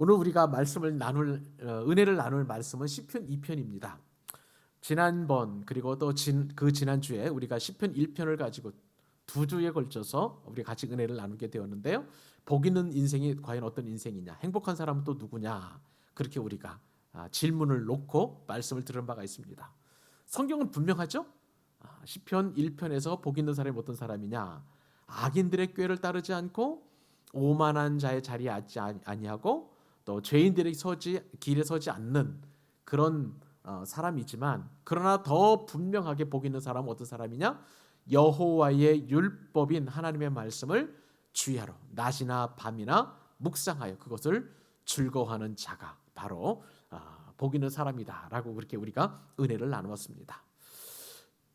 오늘 우리가 은혜를 나눌 말씀은 시편 2편입니다. 지난번 그리고 또 그 지난주에 우리가 시편 1편을 가지고 두 주에 걸쳐서 우리 같이 은혜를 나누게 되었는데요. 복 있는 인생이 과연 어떤 인생이냐, 행복한 사람은 또 누구냐, 그렇게 우리가 질문을 놓고 말씀을 들은 바가 있습니다. 성경은 분명하죠. 시편 1편에서 복 있는 사람이 어떤 사람이냐, 악인들의 꾀를 따르지 않고 오만한 자의 자리에 앉지 아니하고 또 죄인들의 길에 서지 않는 그런 사람이지만, 그러나 더 분명하게 복 있는 사람은 어떤 사람이냐, 여호와의 율법인 하나님의 말씀을 주의하러 낮이나 밤이나 묵상하여 그것을 즐거워하는 자가 바로 복 있는 사람이다라고 그렇게 우리가 은혜를 나누었습니다.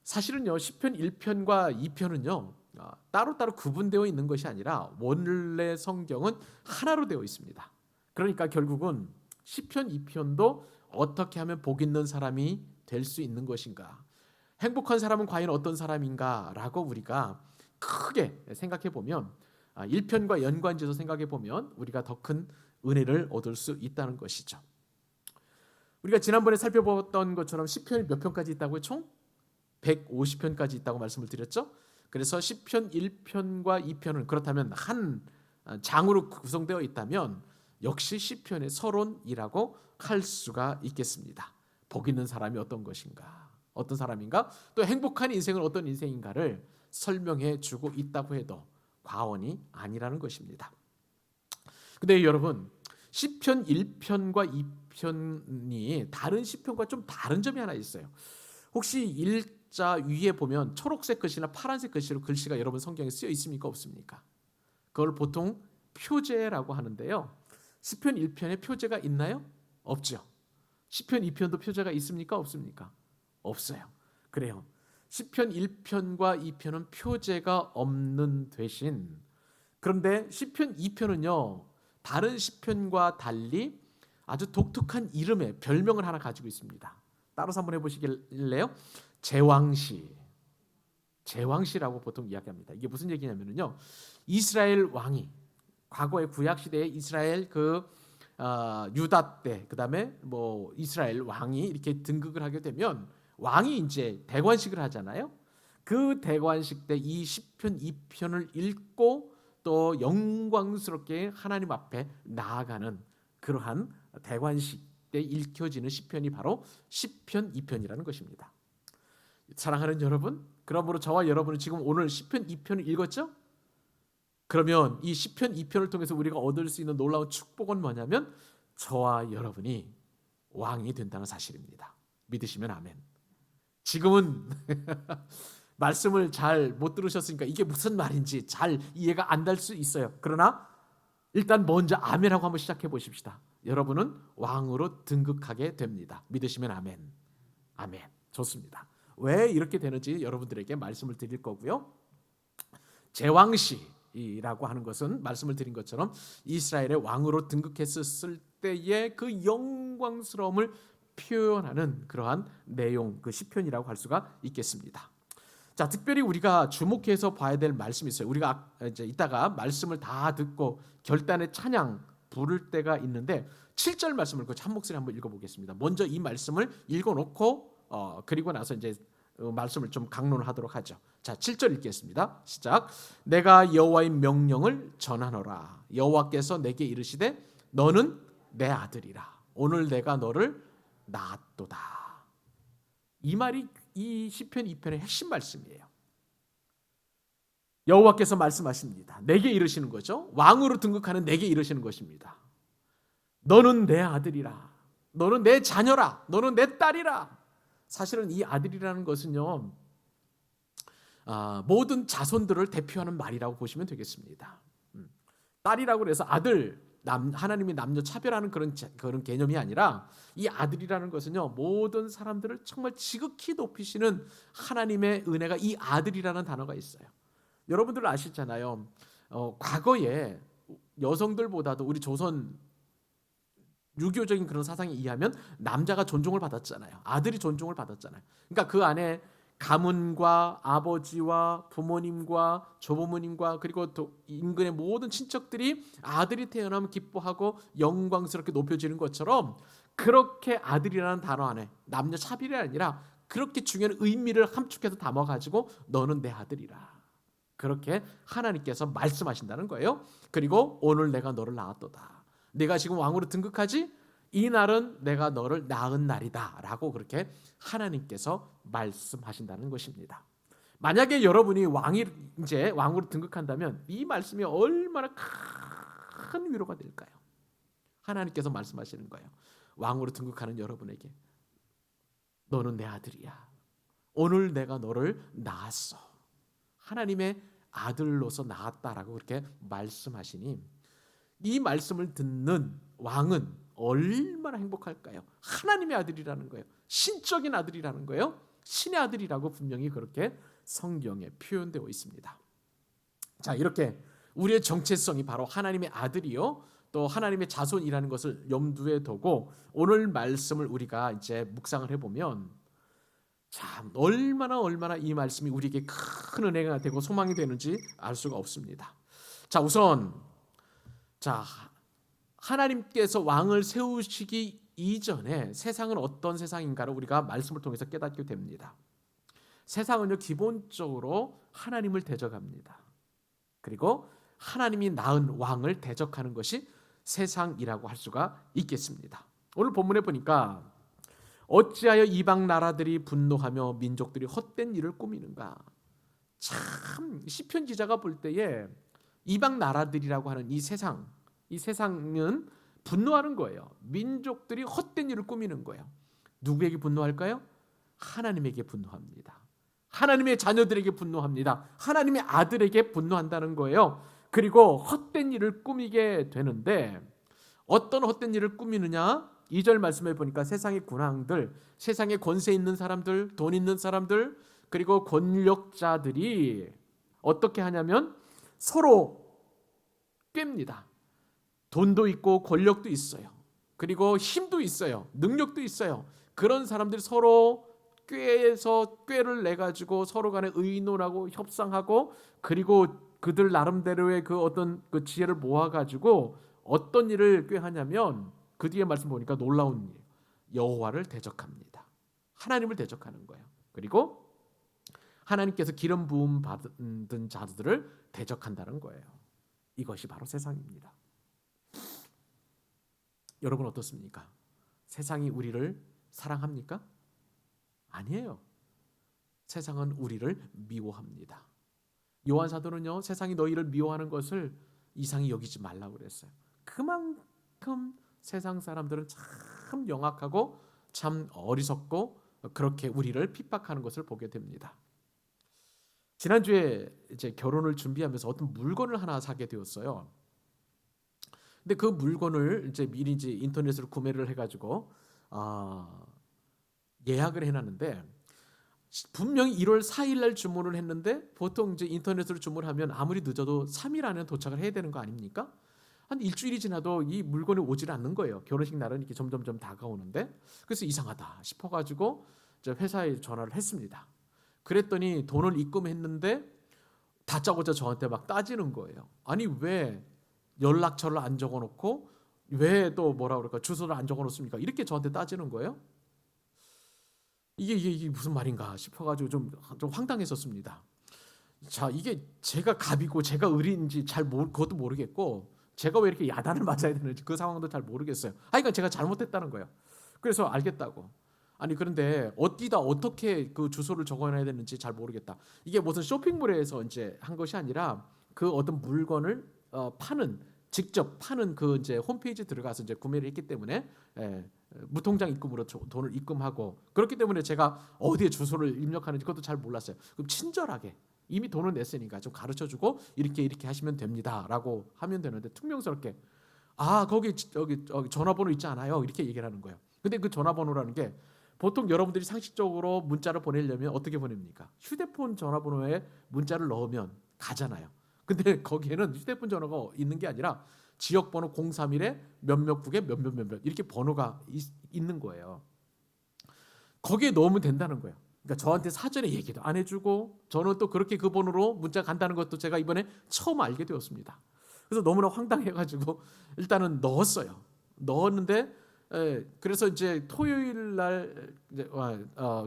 사실은요, 시편 1편과 2편은요 따로따로 구분되어 있는 것이 아니라 원래 성경은 하나로 되어 있습니다. 그러니까 결국은 시편 2편도 어떻게 하면 복 있는 사람이 될 수 있는 것인가, 행복한 사람은 과연 어떤 사람인가라고 우리가 크게 생각해 보면, 1편과 연관지어서 생각해 보면 우리가 더 큰 은혜를 얻을 수 있다는 것이죠. 우리가 지난번에 살펴봤던 것처럼 시편이 몇 편까지 있다고요? 총 150편까지 있다고 말씀을 드렸죠. 그래서 시편 1편과 2편은 그렇다면 한 장으로 구성되어 있다면 역시 시편의 서론이라고 할 수가 있겠습니다. 복 있는 사람이 어떤 것인가, 어떤 사람인가, 또 행복한 인생은 어떤 인생인가를 설명해 주고 있다고 해도 과언이 아니라는 것입니다. 근데 여러분, 시편 1편과 2편이 다른 시편과 좀 다른 점이 하나 있어요. 혹시 일자 위에 보면 초록색 글씨나 파란색 글씨로 글씨가 여러분 성경에 쓰여 있습니까, 없습니까? 그걸 보통 표제라고 하는데요. 시편 1편에 표제가 있나요? 없죠. 시편 2편도 표제가 있습니까, 없습니까? 없어요. 그래요. 시편 1편과 2편은 표제가 없는 대신, 그런데 시편 2편은요 다른 시편과 달리 아주 독특한 이름의 별명을 하나 가지고 있습니다. 따라서 한번 해보시길래요. 제왕시라고 보통 이야기합니다. 이게 무슨 얘기냐면요, 이스라엘 왕이 과거의 구약 시대에 이스라엘 유다 때, 그다음에 이스라엘 왕이 이렇게 등극을 하게 되면 왕이 이제 대관식을 하잖아요. 그 대관식 때 이 시편 2편을 읽고 또 영광스럽게 하나님 앞에 나아가는 그러한 대관식 때 읽혀지는 시편이 바로 시편 2편이라는 것입니다. 사랑하는 여러분, 그러므로 저와 여러분은 지금 오늘 시편 2편을 읽었죠? 그러면 이 시편 2편을 통해서 우리가 얻을 수 있는 놀라운 축복은 뭐냐면 저와 여러분이 왕이 된다는 사실입니다. 믿으시면 아멘. 지금은 말씀을 잘 못 들으셨으니까 이게 무슨 말인지 잘 이해가 안 될 수 있어요. 그러나 일단 먼저 아멘하고 한번 시작해 보십시다. 여러분은 왕으로 등극하게 됩니다. 믿으시면 아멘. 아멘. 좋습니다. 왜 이렇게 되는지 여러분들에게 말씀을 드릴 거고요. 제왕시라고 하는 것은 말씀을 드린 것처럼 이스라엘의 왕으로 등극했을 때의 그 영광스러움을 표현하는 그러한 내용, 그 시편이라고 할 수가 있겠습니다. 자, 특별히 우리가 주목해서 봐야 될 말씀이 있어요. 우리가 이제 이따가 말씀을 다 듣고 결단의 찬양 부를 때가 있는데 7절 말씀을 한 목소리 한번 읽어보겠습니다. 먼저 이 말씀을 읽어놓고 그리고 나서 이제 말씀을 좀 강론을 하도록 하죠. 자, 7절 읽겠습니다. 시작. 내가 여호와의 명령을 전하노라. 여호와께서 내게 이르시되 너는 내 아들이라. 오늘 내가 너를 낳았도다. 이 말이 이 시편 2편의 핵심 말씀이에요. 여호와께서 말씀하십니다. 내게 이르시는 거죠. 왕으로 등극하는 내게 이르시는 것입니다. 너는 내 아들이라. 너는 내 자녀라. 너는 내 딸이라. 사실은 이 아들이라는 것은요, 모든 자손들을 대표하는 말이라고 보시면 되겠습니다. 딸이라고 해서 아들, 하나님이 남녀 차별하는 그런 개념이 아니라 이 아들이라는 것은요, 모든 사람들을 정말 지극히 높이시는 하나님의 은혜가 이 아들이라는 단어가 있어요. 여러분들 아시잖아요. 과거에 여성들보다도 우리 조선 유교적인 그런 사상에 의하면 남자가 존중을 받았잖아요. 아들이 존중을 받았잖아요. 그러니까 그 안에 가문과 아버지와 부모님과 조부모님과 그리고 또 인근의 모든 친척들이 아들이 태어나면 기뻐하고 영광스럽게 높여지는 것처럼, 그렇게 아들이라는 단어 안에 남녀 차별이 아니라 그렇게 중요한 의미를 함축해서 담아가지고 너는 내 아들이라, 그렇게 하나님께서 말씀하신다는 거예요. 그리고 오늘 내가 너를 낳았도다. 내가 지금 왕으로 등극하지? 이 날은 내가 너를 낳은 날이다 라고 그렇게 하나님께서 말씀하신다는 것입니다. 만약에 여러분이 이제 왕으로 등극한다면 이 말씀이 얼마나 큰 위로가 될까요? 하나님께서 말씀하시는 거예요. 왕으로 등극하는 여러분에게 너는 내 아들이야. 오늘 내가 너를 낳았어. 하나님의 아들로서 낳았다라고 그렇게 말씀하시니, 이 말씀을 듣는 왕은 얼마나 행복할까요? 하나님의 아들이라는 거예요. 신적인 아들이라는 거예요. 신의 아들이라고 분명히 그렇게 성경에 표현되어 있습니다. 자, 이렇게 우리의 정체성이 바로 하나님의 아들이요, 또 하나님의 자손이라는 것을 염두에 두고 오늘 말씀을 우리가 이제 묵상을 해보면 참 얼마나 이 말씀이 우리에게 큰 은혜가 되고 소망이 되는지 알 수가 없습니다. 자, 우선 하나님께서 왕을 세우시기 이전에 세상은 어떤 세상인가를 우리가 말씀을 통해서 깨닫게 됩니다. 세상은요, 기본적으로 하나님을 대적합니다. 그리고 하나님이 낳은 왕을 대적하는 것이 세상이라고 할 수가 있겠습니다. 오늘 본문에 보니까 어찌하여 이방 나라들이 분노하며 민족들이 헛된 일을 꾸미는가. 참 시편 기자가 볼 때에 이방 나라들이라고 하는 이 세상은 분노하는 거예요. 민족들이 헛된 일을 꾸미는 거예요. 누구에게 분노할까요? 하나님에게 분노합니다. 하나님의 자녀들에게 분노합니다. 하나님의 아들에게 분노한다는 거예요. 그리고 헛된 일을 꾸미게 되는데, 어떤 헛된 일을 꾸미느냐? 2절 말씀에 보니까 세상의 군왕들, 세상에 권세 있는 사람들, 돈 있는 사람들, 그리고 권력자들이 어떻게 하냐면 서로 꿰입니다. 돈도 있고 권력도 있어요. 그리고 힘도 있어요. 능력도 있어요. 그런 사람들이 서로 꾀를 내 가지고 서로 간에 의논하고 협상하고, 그리고 그들 나름대로의 그 어떤 그 지혜를 모아 가지고 어떤 일을 꾀하냐면, 그 뒤에 말씀 보니까 놀라운 일, 여호와를 대적합니다. 하나님을 대적하는 거예요. 그리고 하나님께서 기름 부음 받은 자들을 대적한다는 거예요. 이것이 바로 세상입니다. 여러분 어떻습니까? 세상이 우리를 사랑합니까? 아니에요. 세상은 우리를 미워합니다. 요한 사도는요, 세상이 너희를 미워하는 것을 이상히 여기지 말라고 그랬어요. 그만큼 세상 사람들은 참 영악하고 참 어리석고 그렇게 우리를 핍박하는 것을 보게 됩니다. 지난주에 이제 결혼을 준비하면서 어떤 물건을 하나 사게 되었어요. 근데 그 물건을 이제 미리 이제 인터넷으로 구매를 해가지고 예약을 해놨는데, 분명히 1월 4일 날 주문을 했는데, 보통 이제 인터넷으로 주문하면 아무리 늦어도 3일 안에 도착을 해야 되는 거 아닙니까? 한 일주일이 지나도 이 물건이 오질 않는 거예요. 결혼식 날은 이렇게 점점 다가오는데, 그래서 이상하다 싶어가지고 회사에 전화를 했습니다. 그랬더니 돈을 입금했는데 다짜고짜 저한테 막 따지는 거예요. 아니 왜 연락처를 안 적어놓고 왜 또 뭐라 그럴까 주소를 안 적어놓습니까? 이렇게 저한테 따지는 거예요. 이게 무슨 말인가 싶어가지고 좀 황당했었습니다. 자, 이게 제가 갑이고 제가 을인지 그것도 모르겠고, 제가 왜 이렇게 야단을 맞아야 되는지 그 상황도 잘 모르겠어요. 그러니까 제가 잘못했다는 거예요. 그래서 알겠다고. 아니 그런데 어디다 어떻게 그 주소를 적어놔야 되는지 잘 모르겠다. 이게 무슨 쇼핑몰에서 이제 한 것이 아니라 그 어떤 물건을 직접 파는 그 이제 홈페이지 들어가서 이제 구매를 했기 때문에 무통장 입금으로 돈을 입금하고, 그렇기 때문에 제가 어디에 주소를 입력하는지 그것도 잘 몰랐어요. 그럼 친절하게 이미 돈을 냈으니까 좀 가르쳐주고 이렇게 하시면 됩니다라고 하면 되는데, 퉁명스럽게 거기 여기 전화번호 있지 않아요? 이렇게 얘기를 하는 거예요. 근데 그 전화번호라는 게 보통 여러분들이 상식적으로 문자를 보내려면 어떻게 보냅니까? 휴대폰 전화번호에 문자를 넣으면 가잖아요. 근데 거기에는 휴대폰 전화가 있는 게 아니라 지역번호 031에 몇몇국에 몇몇 이렇게 번호가 있는 거예요. 거기에 넣으면 된다는 거예요. 그러니까 저한테 사전에 얘기도 안 해주고 저는 또 그렇게 그 번호로 문자 간다는 것도 제가 이번에 처음 알게 되었습니다. 그래서 너무나 황당해가지고 일단은 넣었어요. 넣었는데 그래서 이제 토요일 날 이제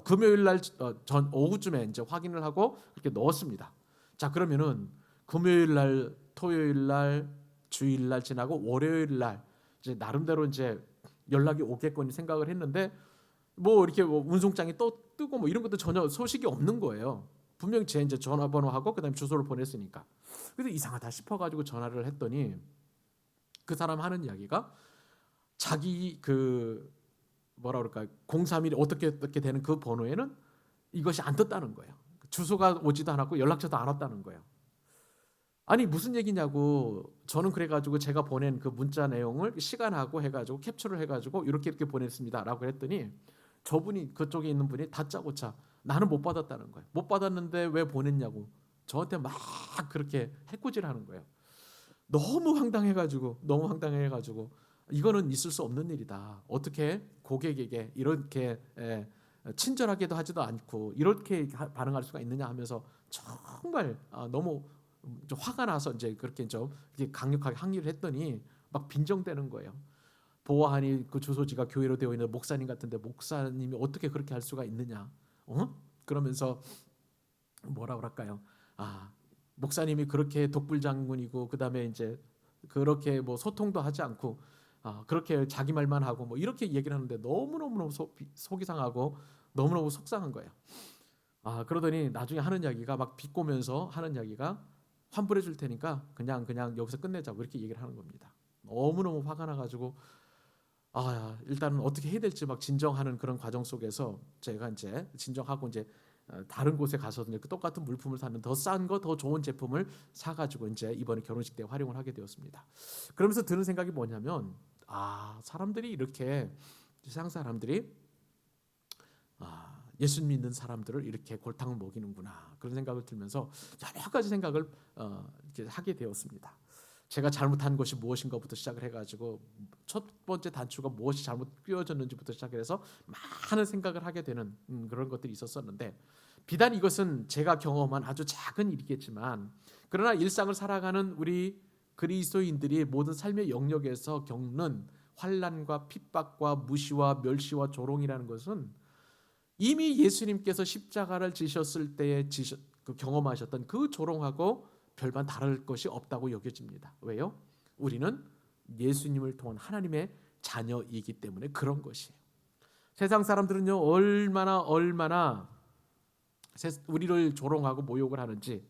금요일 날 전 오후쯤에 이제 확인을 하고 이렇게 넣었습니다. 자, 그러면은 금요일 날, 토요일 날, 주일 날 지나고 월요일 날 이제 나름대로 이제 연락이 오겠거니 생각을 했는데 뭐 이렇게 뭐 운송장이 또 뜨고 뭐 이런 것도 전혀 소식이 없는 거예요. 분명히 제 이제 전화번호하고 그다음에 주소를 보냈으니까. 그래서 이상하다 싶어가지고 전화를 했더니 그 사람 하는 이야기가 자기 그 뭐라 그럴까 031이 어떻게 되는 그 번호에는 이것이 안 떴다는 거예요. 주소가 오지도 않았고 연락처도 안 왔다는 거예요. 아니 무슨 얘기냐고. 저는 그래가지고 제가 보낸 그 문자 내용을 시간하고 해가지고 캡처를 해가지고 이렇게 보냈습니다라고 했더니 저분이 그쪽에 있는 분이 다짜고짜 나는 못 받았다는 거예요. 못 받았는데 왜 보냈냐고 저한테 막 그렇게 해코지를 하는 거예요. 너무 황당해가지고 이거는 있을 수 없는 일이다. 어떻게 고객에게 이렇게 친절하게도 하지도 않고 이렇게 반응할 수가 있느냐 하면서 정말 너무 좀 화가 나서 이제 그렇게 좀 강력하게 항의를 했더니 막 빈정대는 거예요. 보아하니 그 주소지가 교회로 되어 있는 목사님 같은데 목사님이 어떻게 그렇게 할 수가 있느냐? 그러면서 뭐라 그럴까요? 목사님이 그렇게 독불장군이고 그다음에 이제 그렇게 뭐 소통도 하지 않고 그렇게 자기 말만 하고 뭐 이렇게 얘기를 하는데 너무너무 속이 상하고 너무너무 속상한 거예요. 그러더니 나중에 하는 이야기가 막 비꼬면서 하는 이야기가 환불해 줄 테니까 그냥 여기서 끝내자고 이렇게 얘기를 하는 겁니다. 너무너무 화가 나가지고 일단은 어떻게 해야 될지 막 진정하는 그런 과정 속에서 제가 이제 진정하고 이제 다른 곳에 가서 이제 똑같은 물품을 사는 더 싼 거 더 좋은 제품을 사가지고 이제 이번에 결혼식 때 활용을 하게 되었습니다. 그러면서 드는 생각이 뭐냐면 사람들이 이렇게 세상 사람들이 예수 믿는 사람들을 이렇게 골탕을 먹이는구나 그런 생각을 들면서 여러 가지 생각을 이렇게 하게 되었습니다. 제가 잘못한 것이 무엇인가부터 시작을 해가지고 첫 번째 단추가 무엇이 잘못 끼워졌는지부터 시작해서 많은 생각을 하게 되는 그런 것들이 있었었는데 비단 이것은 제가 경험한 아주 작은 일이겠지만 그러나 일상을 살아가는 우리 그리스도인들이 모든 삶의 영역에서 겪는 환난과 핍박과 무시와 멸시와 조롱이라는 것은 이미 예수님께서 십자가를 지셨을 때에 경험하셨던 그 조롱하고 별반 다를 것이 없다고 여겨집니다. 왜요? 우리는 예수님을 통한 하나님의 자녀이기 때문에 그런 것이에요. 세상 사람들은요 얼마나 우리를 조롱하고 모욕을 하는지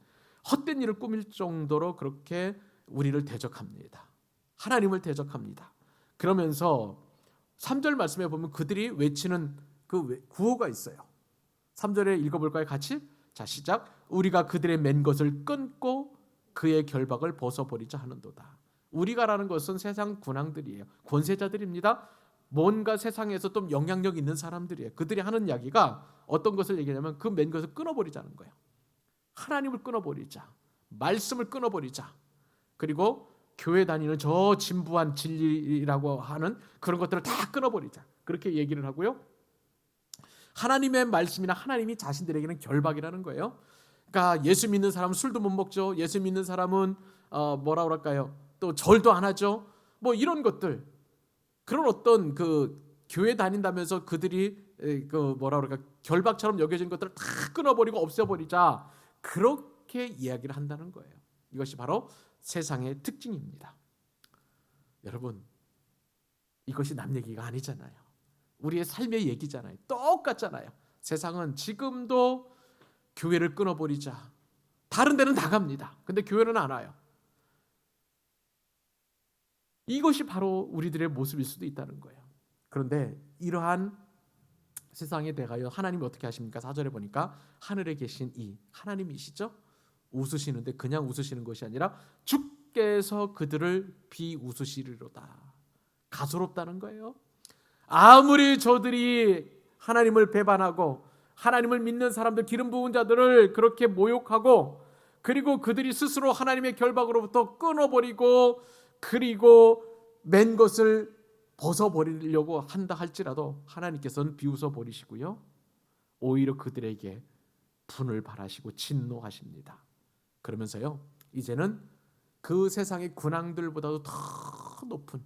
헛된 일을 꾸밀 정도로 그렇게 우리를 대적합니다. 하나님을 대적합니다. 그러면서 3절 말씀에 보면 그들이 외치는 그 구호가 있어요. 3절에 읽어볼까요? 같이? 자, 시작. 우리가 그들의 맨 것을 끊고 그의 결박을 벗어버리자 하는도다. 우리가라는 것은 세상 군왕들이에요. 권세자들입니다. 뭔가 세상에서 좀 영향력 있는 사람들이에요. 그들이 하는 이야기가 어떤 것을 얘기하냐면 그 맨 것을 끊어버리자는 거예요. 하나님을 끊어버리자. 말씀을 끊어버리자. 그리고 교회 다니는 저 진부한 진리라고 하는 그런 것들을 다 끊어버리자. 그렇게 얘기를 하고요. 하나님의 말씀이나 하나님이 자신들에게는 결박이라는 거예요. 그러니까 예수 믿는 사람은 술도 못 먹죠. 예수 믿는 사람은 뭐라 그럴까요? 또 절도 안 하죠. 뭐 이런 것들. 그런 어떤 그 교회 다닌다면서 그들이 그 뭐라 그럴까 결박처럼 여겨진 것들을 다 끊어버리고 없애버리자. 그렇게 이야기를 한다는 거예요. 이것이 바로 세상의 특징입니다. 여러분, 이것이 남 얘기가 아니잖아요. 우리의 삶의 얘기잖아요. 똑같잖아요. 세상은 지금도 교회를 끊어버리자. 다른 데는 나갑니다. 근데 교회는 안 와요. 이것이 바로 우리들의 모습일 수도 있다는 거예요. 그런데 이러한 세상에 대하여 하나님이 어떻게 하십니까? 4절에 보니까 하늘에 계신 이 하나님이시죠? 웃으시는데 그냥 웃으시는 것이 아니라 주께서 그들을 비웃으시리로다. 가소롭다는 거예요. 아무리 저들이 하나님을 배반하고 하나님을 믿는 사람들 기름 부은 자들을 그렇게 모욕하고 그리고 그들이 스스로 하나님의 결박으로부터 끊어버리고 그리고 맨 것을 벗어버리려고 한다 할지라도 하나님께서는 비웃어 버리시고요. 오히려 그들에게 분을 발하시고 진노하십니다. 그러면서요, 이제는 그 세상의 군왕들보다도 더 높은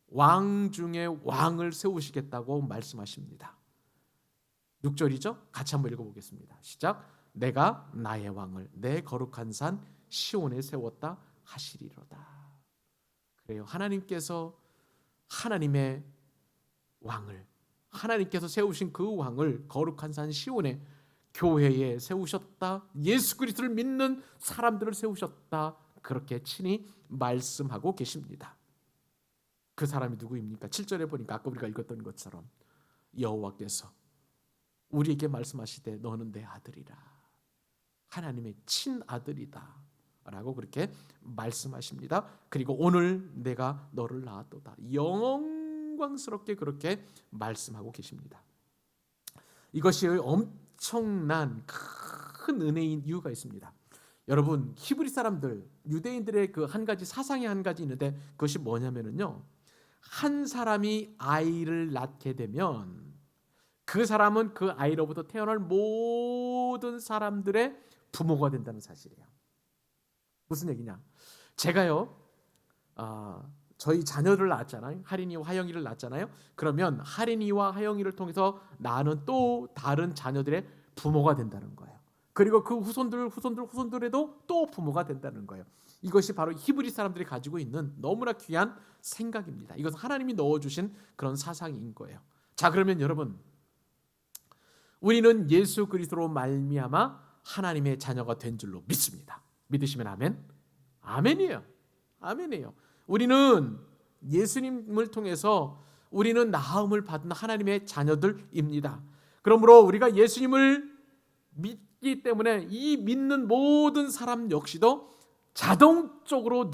왕 중에 왕을 세우시겠다고 말씀하십니다. 6절이죠? 같이 한번 읽어보겠습니다. 시작. 내가 나의 왕을 내 거룩한 산 시온에 세웠다 하시리로다. 그래요. 하나님께서 하나님의 왕을, 하나님께서 세우신 그 왕을 거룩한 산 시온에, 교회에 세우셨다. 예수 그리스도를 믿는 사람들을 세우셨다. 그렇게 친히 말씀하고 계십니다. 그 사람이 누구입니까? 7절에 보니까 아까 우리가 읽었던 것처럼 여호와께서 우리에게 말씀하시되 너는 내 아들이라, 하나님의 친아들이다 라고 그렇게 말씀하십니다. 그리고 오늘 내가 너를 낳았도다, 영광스럽게 그렇게 말씀하고 계십니다. 이것이 엄청난 큰 은혜인 이유가 있습니다. 여러분, 히브리 사람들, 유대인들의 그 한 가지 사상이 한 가지 있는데, 그것이 뭐냐면요, 한 사람이 아이를 낳게 되면 그 사람은 그 아이로부터 태어날 모든 사람들의 부모가 된다는 사실이에요. 무슨 얘기냐? 제가요, 저희 자녀를 낳았잖아요. 하린이와 하영이를 낳았잖아요. 그러면 하린이와 하영이를 통해서 나는 또 다른 자녀들의 부모가 된다는 거예요. 그리고 그 후손들에도 또 부모가 된다는 거예요. 이것이 바로 히브리 사람들이 가지고 있는 너무나 귀한 생각입니다. 이것은 하나님이 넣어주신 그런 사상인 거예요. 자, 그러면 여러분, 우리는 예수 그리스도로 말미암아 하나님의 자녀가 된 줄로 믿습니다. 믿으시면 아멘? 아멘이에요. 아멘이에요. 우리는 예수님을 통해서 우리는 나음을 받은 하나님의 자녀들입니다. 그러므로 우리가 예수님을 믿기 때문에 이 믿는 모든 사람 역시도 자동적으로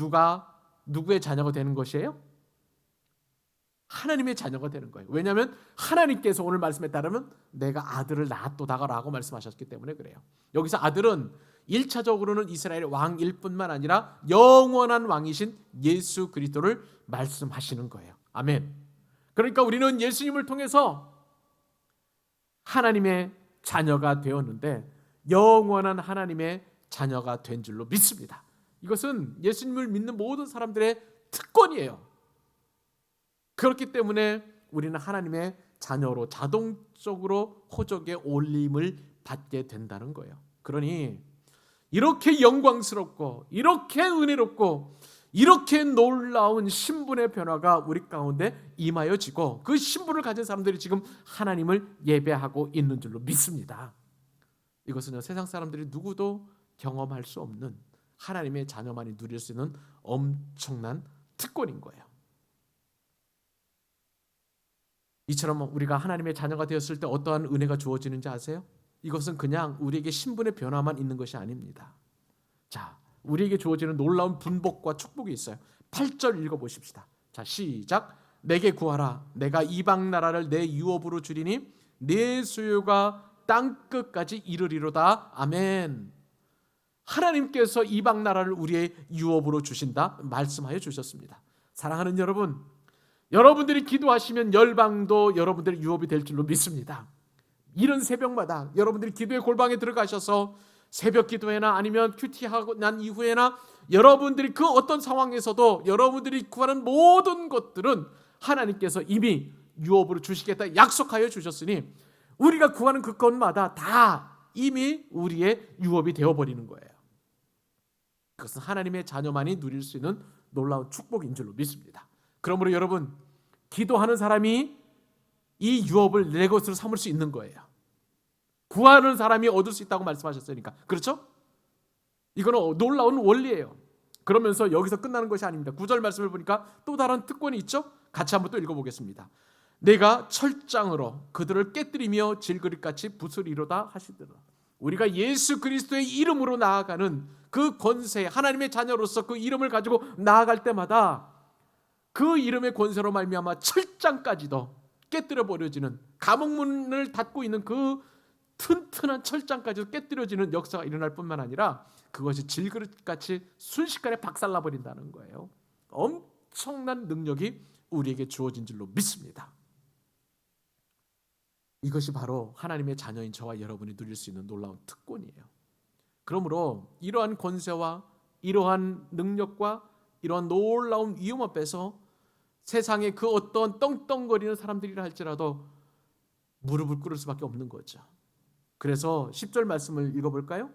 누구의 자녀가 되는 것이에요? 하나님의 자녀가 되는 거예요. 왜냐하면 하나님께서 오늘 말씀에 따르면 내가 아들을 낳았도다라고 말씀하셨기 때문에 그래요. 여기서 아들은 1차적으로는 이스라엘의 왕일 뿐만 아니라 영원한 왕이신 예수 그리스도를 말씀하시는 거예요. 아멘. 그러니까 우리는 예수님을 통해서 하나님의 자녀가 되었는데 영원한 하나님의 자녀가 된 줄로 믿습니다. 이것은 예수님을 믿는 모든 사람들의 특권이에요. 그렇기 때문에 우리는 하나님의 자녀로 자동적으로 호적의 올림을 받게 된다는 거예요. 그러니 이렇게 영광스럽고 이렇게 은혜롭고 이렇게 놀라운 신분의 변화가 우리 가운데 임하여지고 그 신분을 가진 사람들이 지금 하나님을 예배하고 있는 줄로 믿습니다. 이것은 세상 사람들이 누구도 경험할 수 없는 하나님의 자녀만이 누릴 수 있는 엄청난 특권인 거예요. 이처럼 우리가 하나님의 자녀가 되었을 때 어떠한 은혜가 주어지는지 아세요? 이것은 그냥 우리에게 신분의 변화만 있는 것이 아닙니다. 자, 우리에게 주어지는 놀라운 분복과 축복이 있어요. 8절 읽어보십시다. 자, 시작. 내게 구하라. 내가 이방 나라를 내 유업으로 주리니 내 소유가 땅끝까지 이르리로다. 아멘. 하나님께서 이방 나라를 우리의 유업으로 주신다 말씀하여 주셨습니다. 사랑하는 여러분, 여러분들이 기도하시면 열방도 여러분들의 유업이 될 줄로 믿습니다. 이른 새벽마다 여러분들이 기도의 골방에 들어가셔서 새벽 기도회나 아니면 큐티하고 난 이후에나 여러분들이 그 어떤 상황에서도 여러분들이 구하는 모든 것들은 하나님께서 이미 유업으로 주시겠다 약속하여 주셨으니 우리가 구하는 그 것마다 다 이미 우리의 유업이 되어버리는 거예요. 그것은 하나님의 자녀만이 누릴 수 있는 놀라운 축복인 줄로 믿습니다. 그러므로 여러분, 기도하는 사람이 이 유업을 내 것으로 삼을 수 있는 거예요. 구하는 사람이 얻을 수 있다고 말씀하셨으니까. 그렇죠? 이거는 놀라운 원리예요. 그러면서 여기서 끝나는 것이 아닙니다. 9절 말씀을 보니까 또 다른 특권이 있죠? 같이 한번 또 읽어보겠습니다. 내가 철장으로 그들을 깨뜨리며 질그릇같이 부수리로다 하시더라. 우리가 예수 그리스도의 이름으로 나아가는 그 권세, 하나님의 자녀로서 그 이름을 가지고 나아갈 때마다 그 이름의 권세로 말미암아 철장까지도 깨뜨려 버려지는, 감옥문을 닫고 있는 그 튼튼한 철장까지도 깨뜨려지는 역사가 일어날 뿐만 아니라 그것이 질그릇같이 순식간에 박살나 버린다는 거예요. 엄청난 능력이 우리에게 주어진 줄로 믿습니다. 이것이 바로 하나님의 자녀인 저와 여러분이 누릴 수 있는 놀라운 특권이에요. 그러므로 이러한 권세와 이러한 능력과 이러한 놀라운 위엄 앞에서 세상의 그 어떤 떵떵거리는 사람들이라 할지라도 무릎을 꿇을 수밖에 없는 거죠. 그래서 10절 말씀을 읽어볼까요?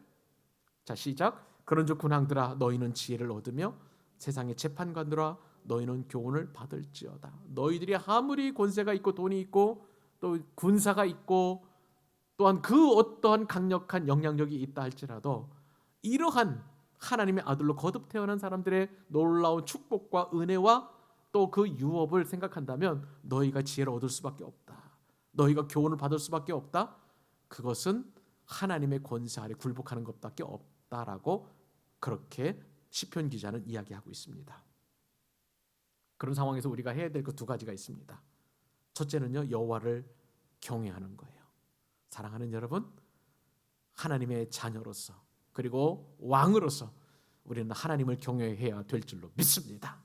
자, 시작. 그런즉 군왕들아 너희는 지혜를 얻으며 세상의 재판관들아 너희는 교훈을 받을지어다. 너희들이 아무리 권세가 있고 돈이 있고 또 군사가 있고 또한 그 어떠한 강력한 영향력이 있다 할지라도 이러한 하나님의 아들로 거듭 태어난 사람들의 놀라운 축복과 은혜와 또 그 유업을 생각한다면 너희가 지혜를 얻을 수밖에 없다. 너희가 교훈을 받을 수밖에 없다. 그것은 하나님의 권세 아래 굴복하는 것밖에 없다라고 그렇게 시편 기자는 이야기하고 있습니다. 그런 상황에서 우리가 해야 될 그 두 가지가 있습니다. 첫째는요, 여호와를 경외하는 거예요. 사랑하는 여러분, 하나님의 자녀로서 그리고 왕으로서 우리는 하나님을 경외해야 될 줄로 믿습니다.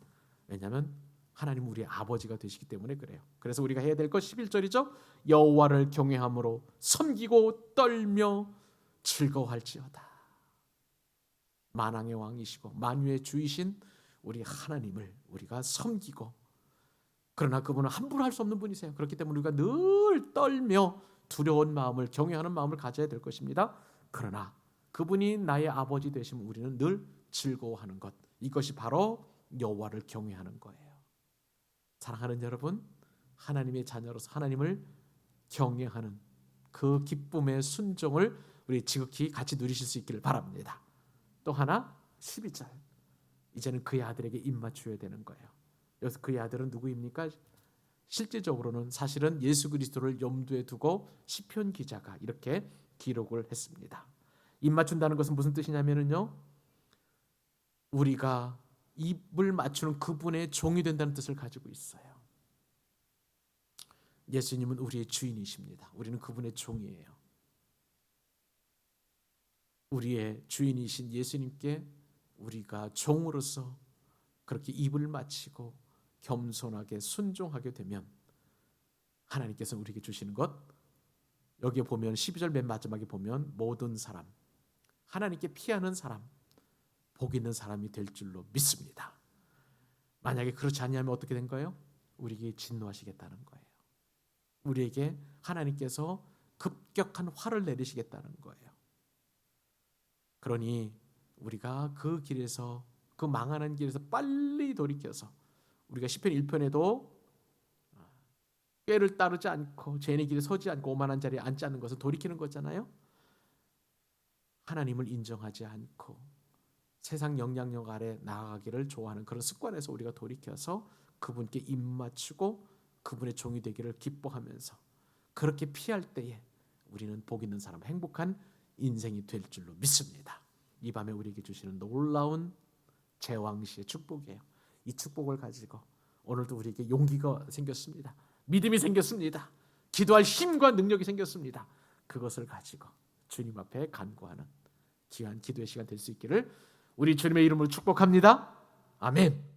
왜냐하면 하나님 우리의 아버지가 되시기 때문에 그래요. 그래서 우리가 해야 될 것 11절이죠. 여호와를 경외함으로 섬기고 떨며 즐거워할지어다. 만왕의 왕이시고 만유의 주이신 우리 하나님을 우리가 섬기고, 그러나 그분은 함부로 할 수 없는 분이세요. 그렇기 때문에 우리가 늘 떨며 두려운 마음을, 경외하는 마음을 가져야 될 것입니다. 그러나 그분이 나의 아버지 되시면 우리는 늘 즐거워하는 것, 이것이 바로 여호와를 경외하는 거예요. 사랑하는 여러분, 하나님의 자녀로서 하나님을 경외하는 그 기쁨의 순종을 우리 지극히 같이 누리실 수 있기를 바랍니다. 또 하나 12절, 이제는 그의 아들에게 입맞추어야 되는 거예요. 여기서 그의 아들은 누구입니까? 실제적으로는 사실은 예수 그리스도를 염두에 두고 시편 기자가 이렇게 기록을 했습니다. 입맞춘다는 것은 무슨 뜻이냐면요, 우리가 입을 맞추는 그분의 종이 된다는 뜻을 가지고 있어요. 예수님은 우리의 주인이십니다. 우리는 그분의 종이에요. 우리의 주인이신 예수님께 우리가 종으로서 그렇게 입을 맞추고 겸손하게 순종하게 되면 하나님께서 우리에게 주시는 것, 여기에 보면 12절 맨 마지막에 보면 모든 사람, 하나님께 피하는 사람, 복 있는 사람이 될 줄로 믿습니다. 만약에 그렇지 않냐면 어떻게 된 거예요? 우리에게 진노하시겠다는 거예요. 우리에게 하나님께서 급격한 화를 내리시겠다는 거예요. 그러니 우리가 그 길에서, 그 망하는 길에서 빨리 돌이켜서, 우리가 시편 1편에도 꾀를 따르지 않고 죄인의 길에 서지 않고 오만한 자리에 앉지 않는 것은 돌이키는 거잖아요. 하나님을 인정하지 않고 세상 영향력 아래 나아가기를 좋아하는 그런 습관에서 우리가 돌이켜서 그분께 입맞추고 그분의 종이 되기를 기뻐하면서 그렇게 피할 때에 우리는 복 있는 사람, 행복한 인생이 될 줄로 믿습니다. 이 밤에 우리에게 주시는 놀라운 제왕시의 축복이에요. 이 축복을 가지고 오늘도 우리에게 용기가 생겼습니다. 믿음이 생겼습니다. 기도할 힘과 능력이 생겼습니다. 그것을 가지고 주님 앞에 간구하는 귀한 기도의 시간 될 수 있기를 우리 주님의 이름으로 축복합니다. 아멘.